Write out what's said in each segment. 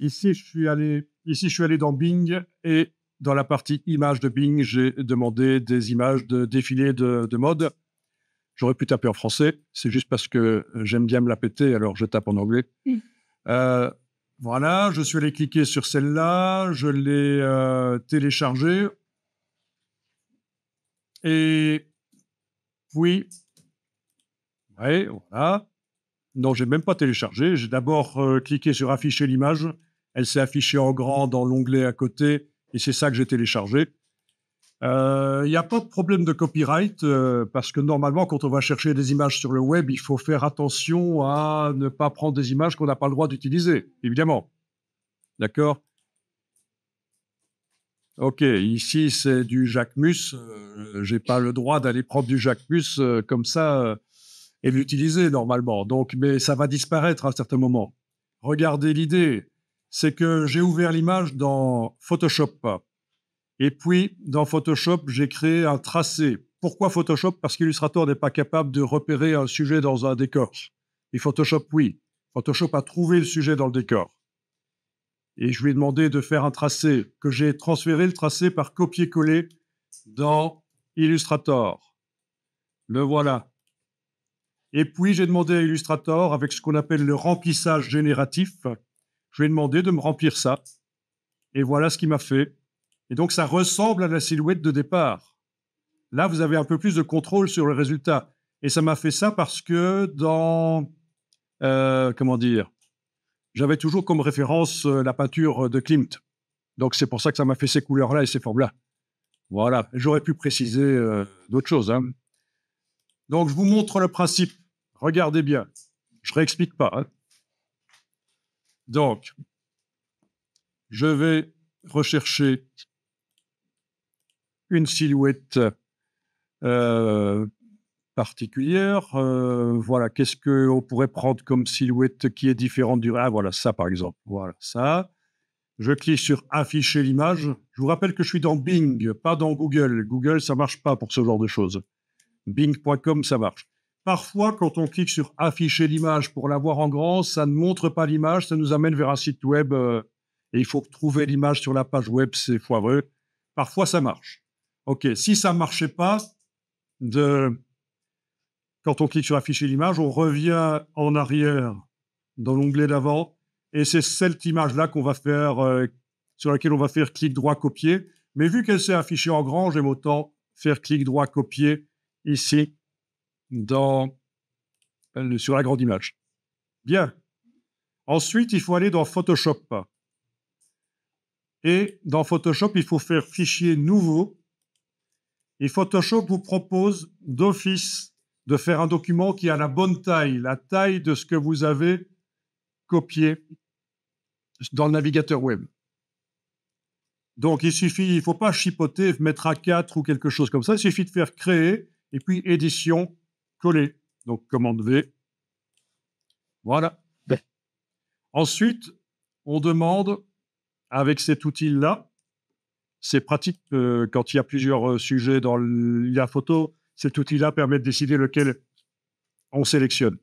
ici, je suis allé dans Bing et dans la partie images de Bing, j'ai demandé des images de défilés de mode. J'aurais pu taper en français, c'est juste parce que j'aime bien me la péter, alors je tape en anglais. Euh, voilà, je suis allé cliquer sur celle-là, je l'ai téléchargée. Et puis, ouais, voilà. Non, j'ai même pas téléchargé. J'ai d'abord cliqué sur afficher l'image. Elle s'est affichée en grand dans l'onglet à côté et c'est ça que j'ai téléchargé. Il n'y a pas de problème de copyright parce que normalement, quand on va chercher des images sur le web, il faut faire attention à ne pas prendre des images qu'on n'a pas le droit d'utiliser, évidemment. D'accord? Ok, ici c'est du Jacquemus. J'ai pas le droit d'aller prendre du Jacquemus comme ça et l'utiliser normalement. Donc, mais ça va disparaître à un certain moment. Regardez l'idée, c'est que j'ai ouvert l'image dans Photoshop. Et puis, dans Photoshop, j'ai créé un tracé. Pourquoi Photoshop? Parce qu'Illustrator n'est pas capable de repérer un sujet dans un décor. Et Photoshop, oui. Photoshop a trouvé le sujet dans le décor. Et je lui ai demandé de faire un tracé, que j'ai transféré le tracé par copier-coller dans Illustrator. Le voilà. Et puis, j'ai demandé à Illustrator, avec ce qu'on appelle le remplissage génératif, je lui ai demandé de me remplir ça. Et voilà ce qu'il m'a fait. Et donc, ça ressemble à la silhouette de départ. Là, vous avez un peu plus de contrôle sur le résultat. Et ça m'a fait ça parce que comment dire, j'avais toujours comme référence la peinture de Klimt. Donc, c'est pour ça que ça m'a fait ces couleurs-là et ces formes-là. Voilà. J'aurais pu préciser d'autres choses. Hein. Donc, je vous montre le principe. Regardez bien. Je ne réexplique pas. Hein. Donc, je vais rechercher une silhouette particulière. Voilà, qu'est-ce qu'on pourrait prendre comme silhouette qui est différente du... Ah, voilà, ça par exemple. Voilà, ça. Je clique sur afficher l'image. Je vous rappelle que je suis dans Bing, pas dans Google. Google, ça marche pas pour ce genre de choses. Bing.com, ça marche. Parfois, quand on clique sur afficher l'image pour la voir en grand, ça ne montre pas l'image, ça nous amène vers un site web et il faut trouver l'image sur la page web, c'est foireux. Parfois, ça marche. OK, si ça ne marchait pas, quand on clique sur afficher l'image, on revient en arrière dans l'onglet d'avant et c'est cette image-là qu'on va faire, sur laquelle on va faire clic droit copier. Mais vu qu'elle s'est affichée en grand, j'aime autant faire clic droit copier ici sur la grande image. Bien. Ensuite, il faut aller dans Photoshop. Et dans Photoshop, il faut faire fichier nouveau. Et Photoshop vous propose d'office de faire un document qui a la bonne taille, la taille de ce que vous avez copié dans le navigateur web. Donc, il ne faut pas chipoter, mettre A4 ou quelque chose comme ça. Il suffit de faire créer et puis édition, coller. Donc, commande V. Voilà. Ensuite, on demande, avec cet outil-là, c'est pratique quand il y a plusieurs sujets dans la photo, cet outil-là permet de décider lequel on sélectionne.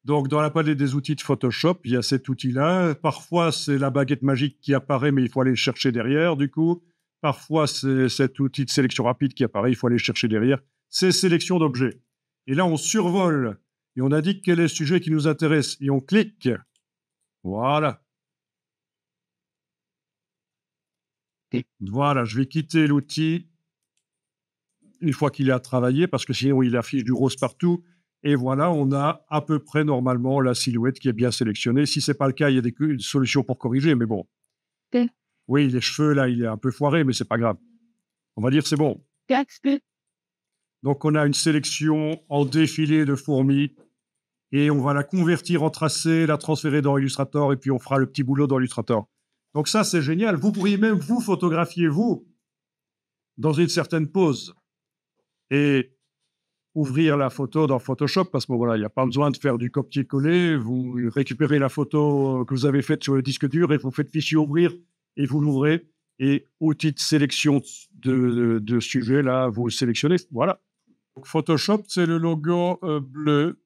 Donc, dans la palette des outils de Photoshop, il y a cet outil-là. Parfois, c'est la baguette magique qui apparaît, mais il faut aller le chercher derrière, du coup. Parfois, c'est cet outil de sélection rapide qui apparaît, il faut aller le chercher derrière. C'est sélection d'objets. Et là, on survole et on indique quel est le sujet qui nous intéresse et on clique. Voilà. Voilà, je vais quitter l'outil une fois qu'il a travaillé, parce que sinon il affiche du rose partout. Et voilà, on a à peu près normalement la silhouette qui est bien sélectionnée. Si ce n'est pas le cas, il y a des solutions pour corriger, mais bon. Oui, les cheveux, là, il est un peu foiré, mais c'est pas grave. On va dire c'est bon. Donc, on a une sélection en défilé de fourmis et on va la convertir en tracé, la transférer dans Illustrator et puis on fera le petit boulot dans Illustrator. Donc ça, c'est génial. Vous pourriez même vous photographier, vous, dans une certaine pose et ouvrir la photo dans Photoshop parce que voilà, il n'y a pas besoin de faire du copier-coller. Vous récupérez la photo que vous avez faite sur le disque dur et vous faites fichier ouvrir et vous l'ouvrez. Et outil de sélection de sujet, là, vous sélectionnez. Voilà. Donc, Photoshop, c'est le logo bleu.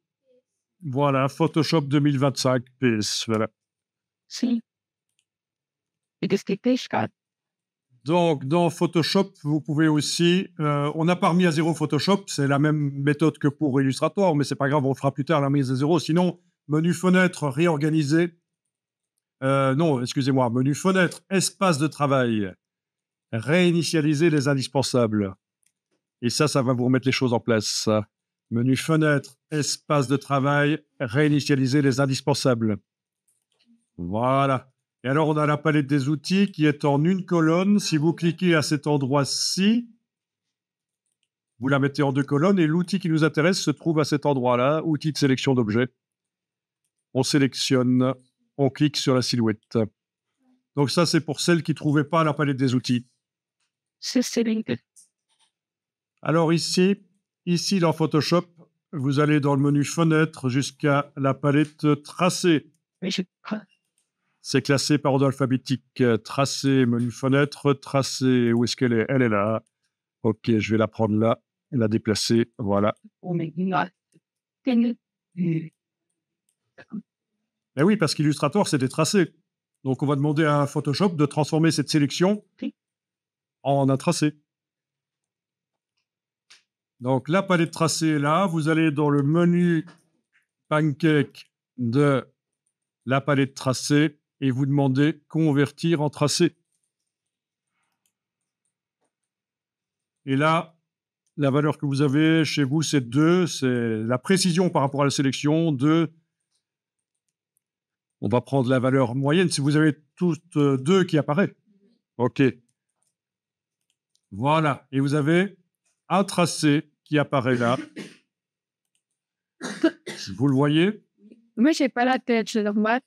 Voilà, Photoshop 2025 PS. Voilà. Si. Donc, dans Photoshop, vous pouvez aussi... on n'a pas remis à zéro Photoshop, c'est la même méthode que pour Illustrator, mais c'est pas grave, on le fera plus tard, la mise à zéro. Sinon, menu fenêtre, réorganiser. Non, excusez-moi, menu fenêtre, espace de travail. Réinitialiser les indispensables. Et ça va vous remettre les choses en place. Menu fenêtre, espace de travail, réinitialiser les indispensables. Voilà. Et alors, on a la palette des outils qui est en une colonne. Si vous cliquez à cet endroit-ci, vous la mettez en deux colonnes et l'outil qui nous intéresse se trouve à cet endroit-là, outil de sélection d'objets. On sélectionne, on clique sur la silhouette. Donc ça, c'est pour celles qui ne trouvaient pas la palette des outils. Alors ici, dans Photoshop, vous allez dans le menu fenêtre jusqu'à la palette tracé. C'est classé par ordre alphabétique. Tracé, menu fenêtre, tracé. Où est-ce qu'elle est? Elle est là. Ok, je vais la prendre là et la déplacer. Voilà. Eh oui, parce qu'Illustrator, c'est des tracés. Donc, on va demander à Photoshop de transformer cette sélection en un tracé. Donc, la palette tracée est là. Vous allez dans le menu Pancake de la palette tracée et vous demandez convertir en tracé. Et là, la valeur que vous avez chez vous, c'est 2. C'est la précision par rapport à la sélection. 2. On va prendre la valeur moyenne. Si vous avez toutes 2 qui apparaît. OK. Voilà. Et vous avez un tracé qui apparaît là. Vous le voyez? Moi, j'ai pas la tête, je normal.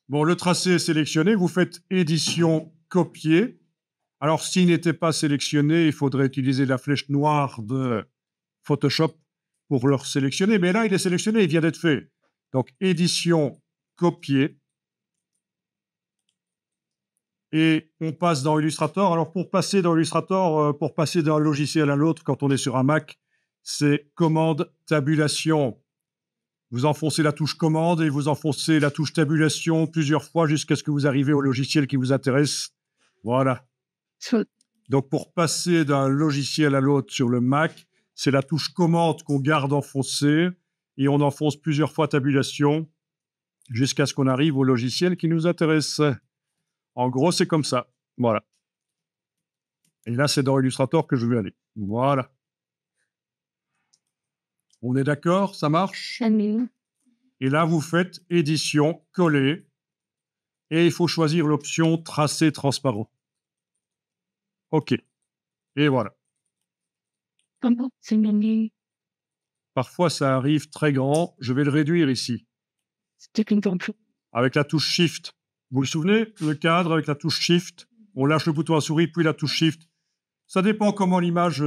Bon, le tracé est sélectionné. Vous faites édition, copier. Alors, s'il n'était pas sélectionné, il faudrait utiliser la flèche noire de Photoshop pour le sélectionner. Mais là, il est sélectionné, il vient d'être fait. Donc, édition, copier. Et on passe dans Illustrator. Alors, pour passer dans Illustrator, pour passer d'un logiciel à l'autre, quand on est sur un Mac, c'est commande, tabulation. Vous enfoncez la touche commande et vous enfoncez la touche tabulation plusieurs fois jusqu'à ce que vous arrivez au logiciel qui vous intéresse. Voilà. Donc, pour passer d'un logiciel à l'autre sur le Mac, c'est la touche commande qu'on garde enfoncée et on enfonce plusieurs fois tabulation jusqu'à ce qu'on arrive au logiciel qui nous intéresse. En gros, c'est comme ça. Voilà. Et là, c'est dans Illustrator que je vais aller. Voilà. On est d'accord? Ça marche? Et là, vous faites édition, coller, et il faut choisir l'option tracé transparent. OK. Et voilà. Parfois, ça arrive très grand. Je vais le réduire ici. Avec la touche Shift. Vous vous souvenez? Le cadre avec la touche Shift. On lâche le bouton à souris, puis la touche Shift. Ça dépend comment l'image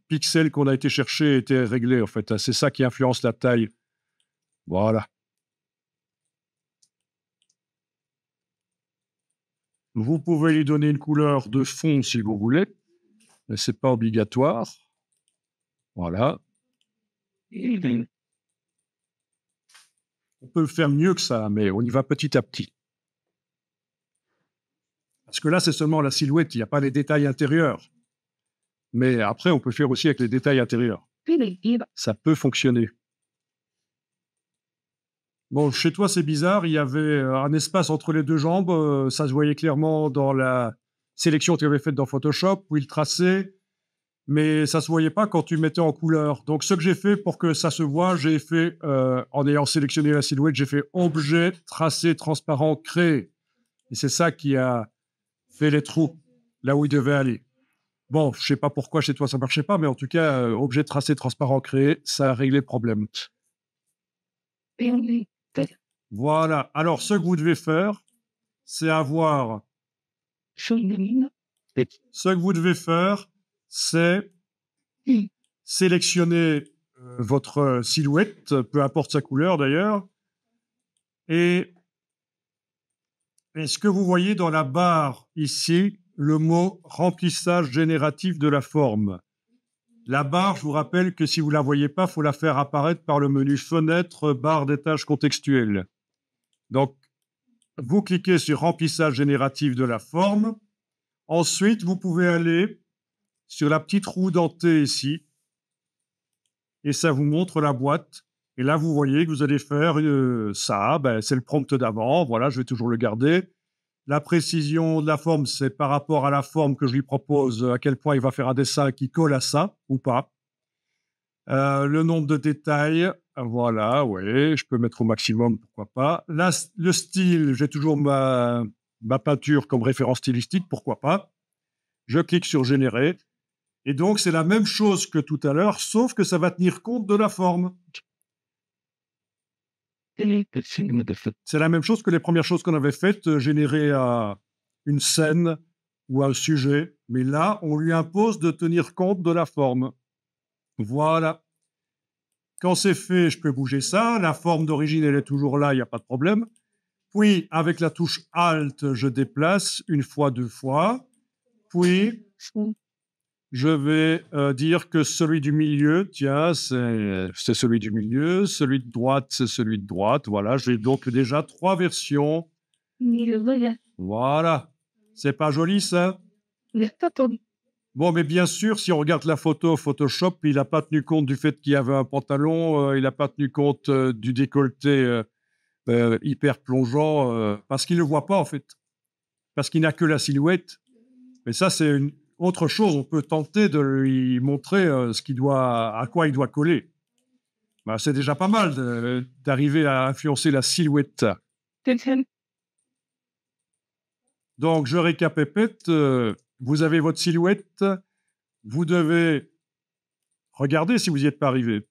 pixel qu'on a été chercher était réglée, en fait. C'est ça qui influence la taille. Voilà. Vous pouvez lui donner une couleur de fond si vous voulez, mais ce n'est pas obligatoire. Voilà. On peut le faire mieux que ça, mais on y va petit à petit. Parce que là, c'est seulement la silhouette, il n'y a pas les détails intérieurs. Mais après, on peut faire aussi avec les détails intérieurs. Ça peut fonctionner. Bon, chez toi, c'est bizarre, il y avait un espace entre les deux jambes, ça se voyait clairement dans la sélection que tu avais faite dans Photoshop, où il traçait, mais ça ne se voyait pas quand tu mettais en couleur. Donc, ce que j'ai fait pour que ça se voit, j'ai fait, en ayant sélectionné la silhouette, j'ai fait objet, tracé, transparent, créer. Et c'est ça qui a fait les trous, là où il devait aller. Bon, je ne sais pas pourquoi chez toi ça ne marchait pas, mais en tout cas, objet, tracé, transparent, créé, ça a réglé le problème. Voilà. Alors, ce que vous devez faire, c'est avoir... Ce que vous devez faire, c'est sélectionner votre silhouette, peu importe sa couleur d'ailleurs, et est-ce que vous voyez dans la barre ici le mot remplissage génératif de la forme? La barre, je vous rappelle que si vous ne la voyez pas, il faut la faire apparaître par le menu fenêtre, barre des tâches contextuelles. Donc, vous cliquez sur remplissage génératif de la forme. Ensuite, vous pouvez aller sur la petite roue dentée ici et ça vous montre la boîte. Et là, vous voyez que vous allez faire ça, c'est le prompt d'avant. Voilà, je vais toujours le garder. La précision de la forme, c'est par rapport à la forme que je lui propose, à quel point il va faire un dessin qui colle à ça ou pas. Le nombre de détails, voilà, oui, je peux mettre au maximum, pourquoi pas. Là, le style, j'ai toujours ma peinture comme référence stylistique, pourquoi pas. Je clique sur générer. Et donc, c'est la même chose que tout à l'heure, sauf que ça va tenir compte de la forme. C'est la même chose que les premières choses qu'on avait faites, générer une scène ou un sujet. Mais là, on lui impose de tenir compte de la forme. Voilà. Quand c'est fait, je peux bouger ça. La forme d'origine, elle est toujours là, il n'y a pas de problème. Puis, avec la touche Alt, je déplace une fois, deux fois. Puis, je vais dire que celui du milieu, tiens, c'est celui du milieu. Celui de droite, c'est celui de droite. Voilà, j'ai donc déjà 3 versions. Voilà. C'est pas joli, ça? Bon, mais bien sûr, si on regarde la photo, Photoshop, il n'a pas tenu compte du fait qu'il y avait un pantalon, il n'a pas tenu compte du décolleté hyper plongeant, parce qu'il ne le voit pas, en fait. Parce qu'il n'a que la silhouette. Mais ça, c'est une autre chose. On peut tenter de lui montrer à quoi il doit coller. Ben, c'est déjà pas mal d'arriver à influencer la silhouette. Donc, je récapépète. Vous avez votre silhouette. Vous devez... Regardez si vous n'y êtes pas arrivé.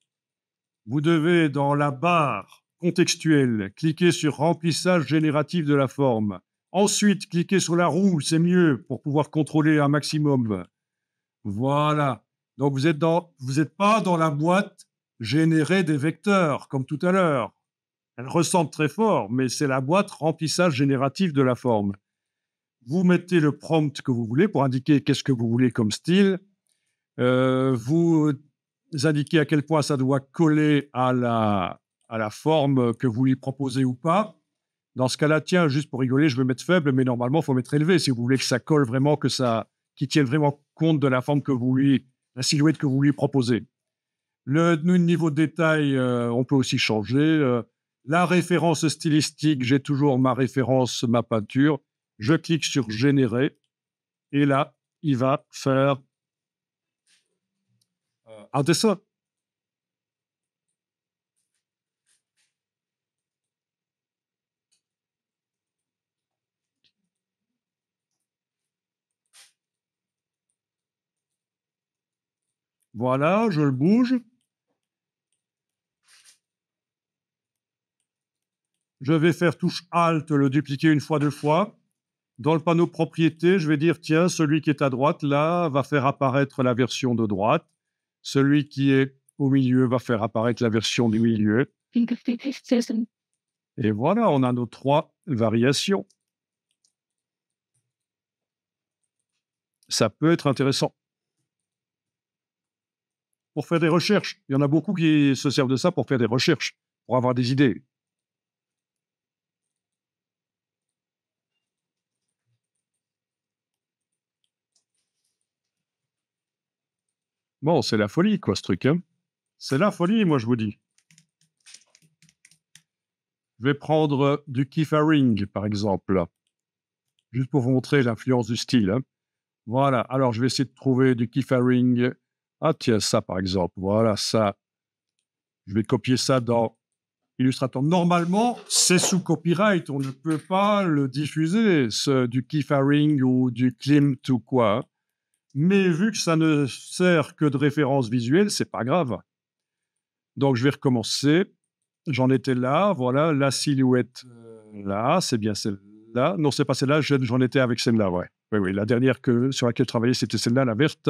Vous devez, dans la barre contextuelle, cliquer sur remplissage génératif de la forme. Ensuite, cliquez sur la roue, c'est mieux pour pouvoir contrôler un maximum. Voilà. Donc, vous êtes pas dans la boîte générer des vecteurs, comme tout à l'heure. Elle ressemble très fort, mais c'est la boîte remplissage génératif de la forme. Vous mettez le prompt que vous voulez pour indiquer qu'est-ce que vous voulez comme style. Vous indiquez à quel point ça doit coller à la forme que vous lui proposez ou pas. Dans ce cas-là, tiens, juste pour rigoler, je vais mettre faible, mais normalement, il faut mettre élevé si vous voulez que ça colle vraiment, qu'il tienne vraiment compte de la forme la silhouette que vous lui proposez. Le niveau de détail, on peut aussi changer. La référence stylistique, j'ai toujours ma référence, ma peinture. Je clique sur générer et là, il va faire un dessin. Voilà, je le bouge. Je vais faire touche Alt, le dupliquer une fois, deux fois. Dans le panneau propriété, je vais dire, tiens, celui qui est à droite, là, va faire apparaître la version de droite. Celui qui est au milieu va faire apparaître la version du milieu. Et voilà, on a nos 3 variations. Ça peut être intéressant. Pour faire des recherches. Il y en a beaucoup qui se servent de ça pour faire des recherches, pour avoir des idées. Bon, c'est la folie, quoi, ce truc. Hein. C'est la folie, moi, je vous dis. Je vais prendre du keyfaring, par exemple, juste pour vous montrer l'influence du style. Hein. Voilà, alors je vais essayer de trouver du keyfaring. Ah tiens, ça, par exemple. Voilà, ça. Je vais copier ça dans Illustrator. Normalement, c'est sous copyright. On ne peut pas le diffuser, du keyfaring ou du Klimt ou quoi. Mais vu que ça ne sert que de référence visuelle, c'est pas grave. Donc, je vais recommencer. J'en étais là, voilà, la silhouette là, c'est bien celle-là. Non, c'est pas celle-là, j'en étais avec celle-là, ouais. Oui, la dernière sur laquelle je travaillais, c'était celle-là, la verte.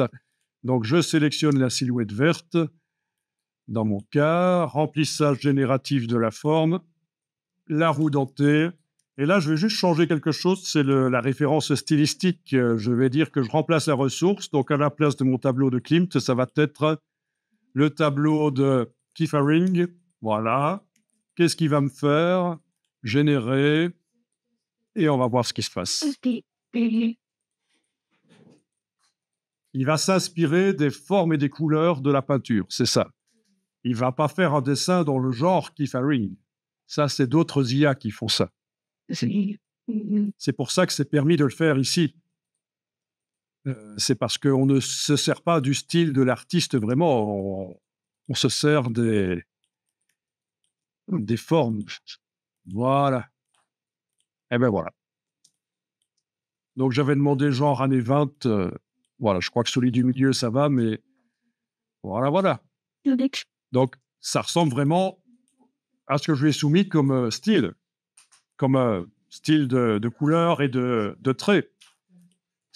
Donc, je sélectionne la silhouette verte. Dans mon cas, remplissage génératif de la forme, la roue dentée. Et là, je vais juste changer quelque chose, c'est la référence stylistique. Je vais dire que je remplace la ressource. Donc, à la place de mon tableau de Klimt, ça va être le tableau de keyfaring. Voilà. Qu'est-ce qu'il va me faire? Générer. et on va voir ce qui se passe. Il va s'inspirer des formes et des couleurs de la peinture, c'est ça. Il ne va pas faire un dessin dans le genre Keith Haring. Ça, c'est d'autres IA qui font ça. C'est pour ça que c'est permis de le faire ici. C'est parce qu'on ne se sert pas du style de l'artiste vraiment, on se sert des formes. Voilà. Et ben voilà. Donc j'avais demandé genre années 20, voilà, je crois que celui du milieu ça va, mais voilà. Donc ça ressemble vraiment à ce que je lui ai soumis comme style de couleur et de traits.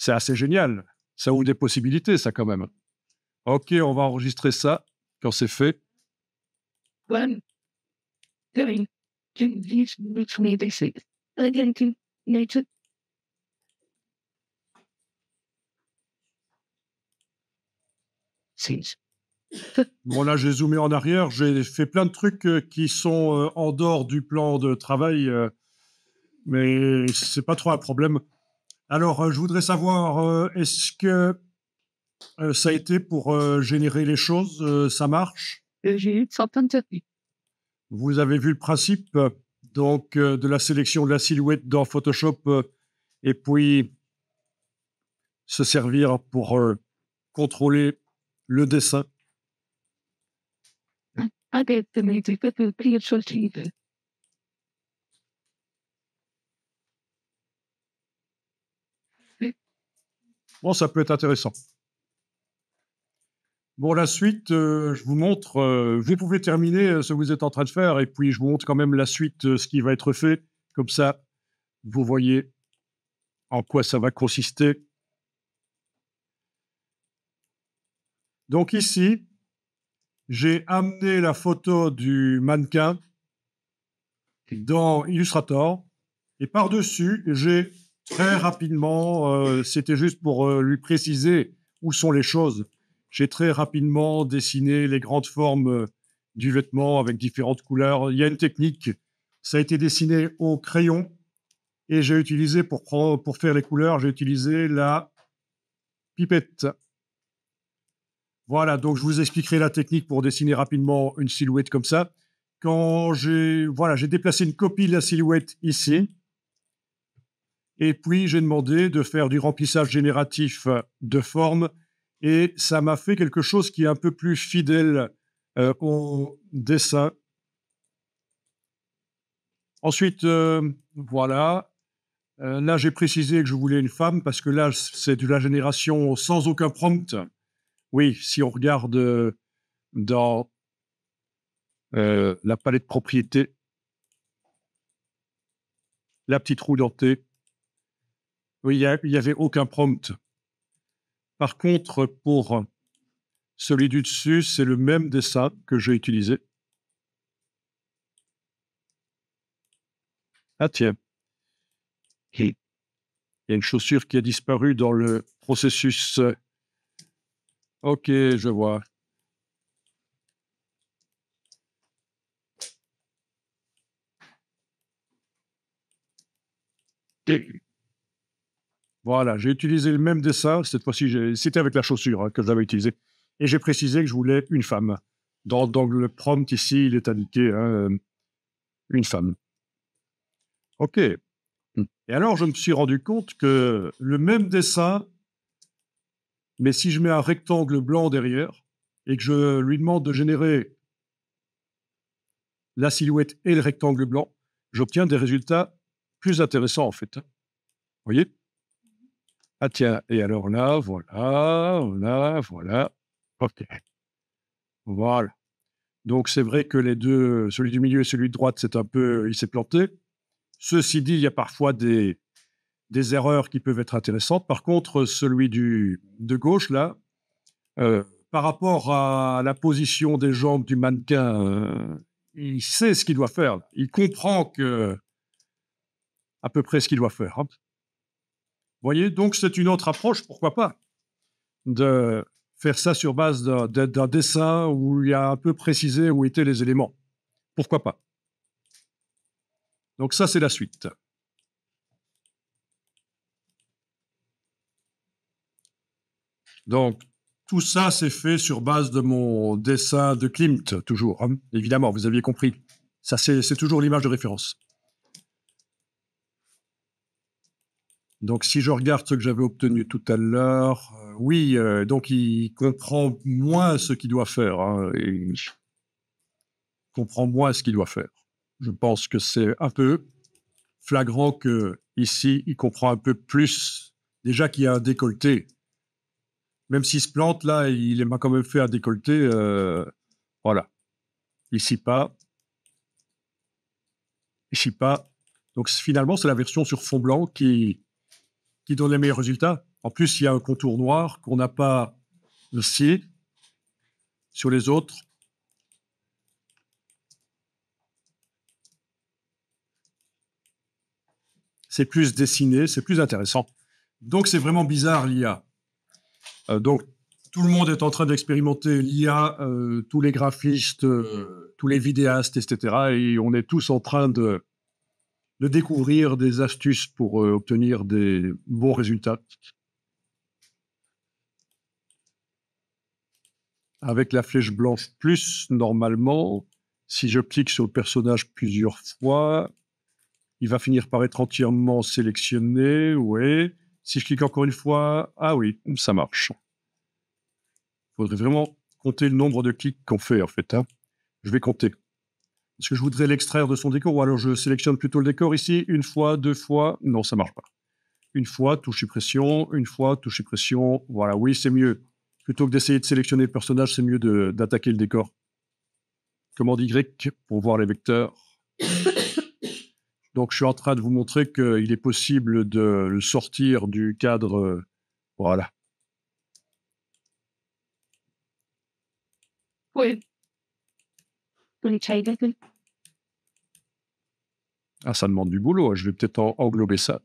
C'est assez génial. Ça ouvre des possibilités, ça, quand même. OK, on va enregistrer ça quand c'est fait. Bon, là, j'ai zoomé en arrière. J'ai fait plein de trucs qui sont en dehors du plan de travail, mais c'est pas trop un problème. Alors, je voudrais savoir, est-ce que ça a été pour générer les choses, ça marche? Vous avez vu le principe donc de la sélection de la silhouette dans Photoshop et puis se servir pour contrôler le dessin. Bon, ça peut être intéressant. Bon, la suite, je vous montre, vous pouvez terminer ce que vous êtes en train de faire et puis je vous montre quand même la suite, ce qui va être fait. Comme ça, vous voyez en quoi ça va consister. Donc ici, j'ai amené la photo du mannequin dans Illustrator et par-dessus, j'ai très rapidement, c'était juste pour lui préciser où sont les choses, j'ai très rapidement dessiné les grandes formes du vêtement avec différentes couleurs. Il y a une technique, ça a été dessiné au crayon et j'ai utilisé pour faire les couleurs, j'ai utilisé la pipette. Voilà, donc je vous expliquerai la technique pour dessiner rapidement une silhouette comme ça. Quand j'ai déplacé une copie de la silhouette ici, et puis j'ai demandé de faire du remplissage génératif de forme, et ça m'a fait quelque chose qui est un peu plus fidèle au dessin. Ensuite, voilà. Là, j'ai précisé que je voulais une femme, parce que là, c'est de la génération sans aucun prompt. Oui, si on regarde dans la palette propriété, la petite roue dentée, oui, il y avait aucun prompt. Par contre, pour celui du dessus, c'est le même dessin que j'ai utilisé. Ah tiens, il y a une chaussure qui a disparu dans le processus. Ok, je vois. Voilà, j'ai utilisé le même dessin. Cette fois-ci, c'était avec la chaussure que j'avais utilisé. Et j'ai précisé que je voulais une femme. Dans le prompt ici, il est indiqué une femme. OK. Et alors, je me suis rendu compte que le même dessin, mais si je mets un rectangle blanc derrière et que je lui demande de générer la silhouette et le rectangle blanc, j'obtiens des résultats plus intéressants, en fait. Vous voyez? Ah tiens, et alors là, voilà. OK. Voilà. Donc c'est vrai que les deux, celui du milieu et celui de droite, c'est un peu, il s'est planté. Ceci dit, il y a parfois des erreurs qui peuvent être intéressantes. Par contre, celui de gauche, là, par rapport à la position des jambes du mannequin, il sait ce qu'il doit faire. Il comprend à peu près ce qu'il doit faire. Vous voyez, donc c'est une autre approche, pourquoi pas, de faire ça sur base d'un dessin où il y a un peu précisé où étaient les éléments. Pourquoi pas. Donc ça, c'est la suite. Donc, tout ça, c'est fait sur base de mon dessin de Klimt, toujours. Hein. Évidemment, vous aviez compris. Ça, c'est toujours l'image de référence. Donc, si je regarde ce que j'avais obtenu tout à l'heure, oui, donc il comprend moins ce qu'il doit faire. Hein, il comprend moins ce qu'il doit faire. Je pense que c'est un peu flagrant que ici, il comprend un peu plus. Déjà qu'il y a un décolleté. Même s'il se plante, là, il m'a quand même fait un décolleté. Voilà. Ici pas. Ici pas. Donc finalement, c'est la version sur fond blanc qui donne les meilleurs résultats. En plus, il y a un contour noir qu'on n'a pas ici sur les autres. C'est plus dessiné, c'est plus intéressant. Donc c'est vraiment bizarre l'IA. Donc tout le monde est en train d'expérimenter l'IA, tous les graphistes, tous les vidéastes, etc. Et on est tous en train de découvrir des astuces pour obtenir des bons résultats. Avec la flèche blanche plus, normalement, si je clique sur le personnage plusieurs fois, il va finir par être entièrement sélectionné, oui. Si je clique encore une fois, ah oui, ça marche. Il faudrait vraiment compter le nombre de clics qu'on fait, en fait. Hein. Je vais compter. Est-ce que je voudrais l'extraire de son décor ou alors je sélectionne plutôt le décor ici, une fois, deux fois? Non, ça marche pas. Une fois, touche suppression, une fois, touche suppression. Voilà, oui, c'est mieux. Plutôt que d'essayer de sélectionner le personnage, c'est mieux d'attaquer le décor. Commande Y pour voir les vecteurs. Donc, je suis en train de vous montrer qu'il est possible de le sortir du cadre. Voilà. Oui. Ah, ça demande du boulot. Je vais peut-être englober ça.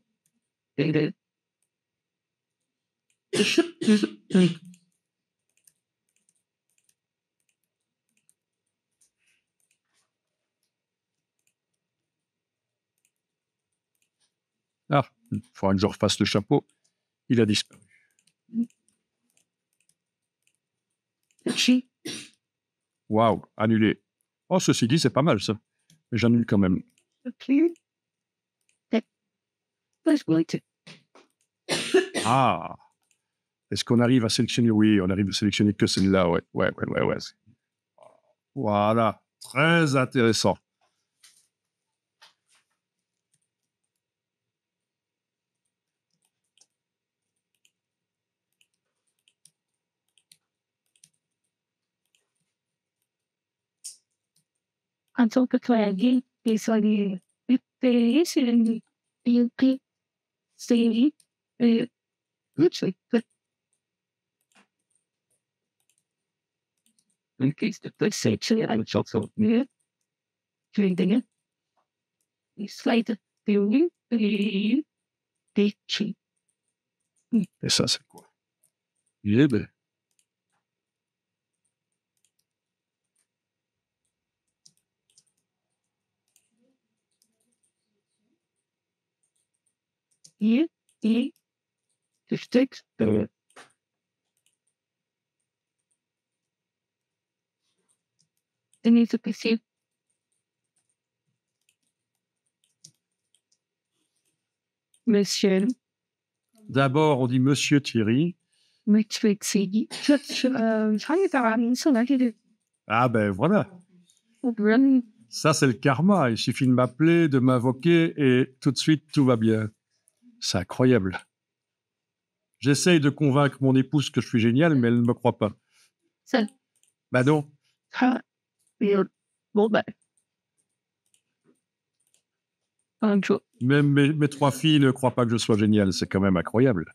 Ah, il faudra que je refasse le chapeau. Il a disparu. Waouh, annulé. Oh, ceci dit, c'est pas mal, ça. Mais j'annule quand même. Ah, est-ce qu'on arrive à sélectionner? Oui, on arrive à sélectionner que celle-là, ouais. Ouais. Voilà, très intéressant. En tant que collègue, et ça les pays sur une série et in case the first section and also here trading it is like theory teaching. Et ça, c'est quoi? Eh ben, Here, the sticks, the need to perceive Monsieur d'abord, on dit Monsieur Thierry. Matrixi. Ah ben voilà. Ça, c'est le karma. Il suffit de m'appeler, de m'invoquer et tout de suite, tout va bien. C'est incroyable. J'essaye de convaincre mon épouse que je suis génial, mais elle ne me croit pas. Bah non. Bon, ben. Même mes trois filles ne croient pas que je sois génial. C'est quand même incroyable.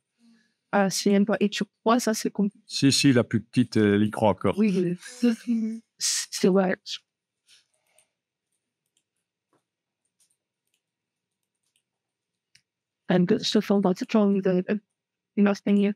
C'est un peu et tu crois, ça c'est comme. Si, la plus petite, elle y croit encore. Oui, c'est vrai. And good stuff about the drawing, the thing